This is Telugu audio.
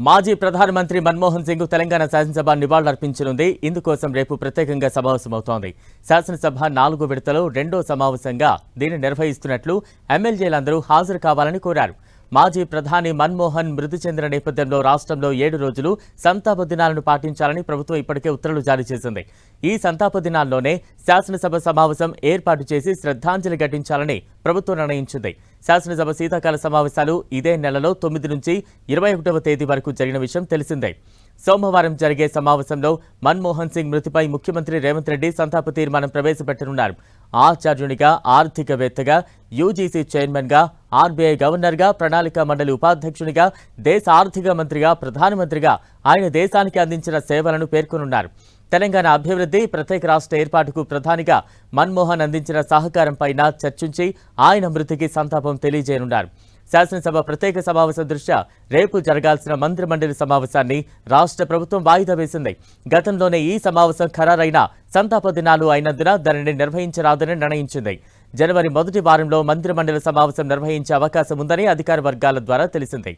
మాజీ ప్రధానమంత్రి మన్మోహన్ సింగ్ తెలంగాణ శాసనసభ నివాళులర్పించనుంది. ఇందుకోసం రేపు ప్రత్యేకంగా సమావేశమవుతోంది. శాసనసభ 4 విడతలో రెండో సమావేశంగా దీన్ని నిర్వహిస్తున్నట్లు ఎమ్మెల్యేలందరూ హాజరు కావాలని కోరారు. మాజీ ప్రధాని మన్మోహన్ మృతి చెందిన నేపథ్యంలో రాష్ట్రంలో 7 రోజులు సంతాప దినాలను పాటించాలని ప్రభుత్వం ఇప్పటికే ఉత్తర్వులు జారీ చేసింది. ఈ సంతాప దినాల్లోనే శాసనసభ సమావేశం ఏర్పాటు చేసి శ్రద్ధాంజలి ఘటించాలని ప్రభుత్వం నిర్ణయించింది. శాసనసభ శీతాకాల సమావేశాలు ఇదే నెలలో 9 నుంచి 21వ తేదీ వరకు జరిగిన విషయం తెలిసిందే. సోమవారం జరిగే సమావేశంలో మన్మోహన్ సింగ్ మృతిపై ముఖ్యమంత్రి రేవంత్ రెడ్డి సంతాప తీర్మానం ప్రవేశపెట్టనున్నారు. ఆచార్యునిగా, ఆర్థికవేత్తగా, యూజీసీ చైర్మన్గా, ఆర్బీఐ గవర్నర్గా, ప్రణాళిక మండలి ఉపాధ్యక్షునిగా, దేశ ఆర్థిక మంత్రిగా, ప్రధానమంత్రిగా ఆయన దేశానికి అందించిన సేవలను పేర్కొనున్నారు. తెలంగాణ అభివృద్ధి, ప్రత్యేక రాష్ట్ర ఏర్పాటుకు ప్రధానిగా మన్మోహన్ అందించిన సహకారంపై చర్చించి ఆయన మృతికి సంతాపం తెలియజేయనున్నారు. శాసనసభ ప్రత్యేక సమావేశం దృష్ట్యా రేపు జరగాల్సిన మంత్రిమండలి సమావేశాన్ని రాష్ట్ర ప్రభుత్వం వాయిదా వేసింది. గతంలోనే ఈ సమావేశం ఖరారైన సంతాప దినాలు అయినందున దానిని నిర్వహించరాదని నిర్ణయించింది. జనవరి మొదటి వారంలో మంత్రిమండలి సమావేశం నిర్వహించే అవకాశం ఉందని అధికార వర్గాల ద్వారా తెలిసింది.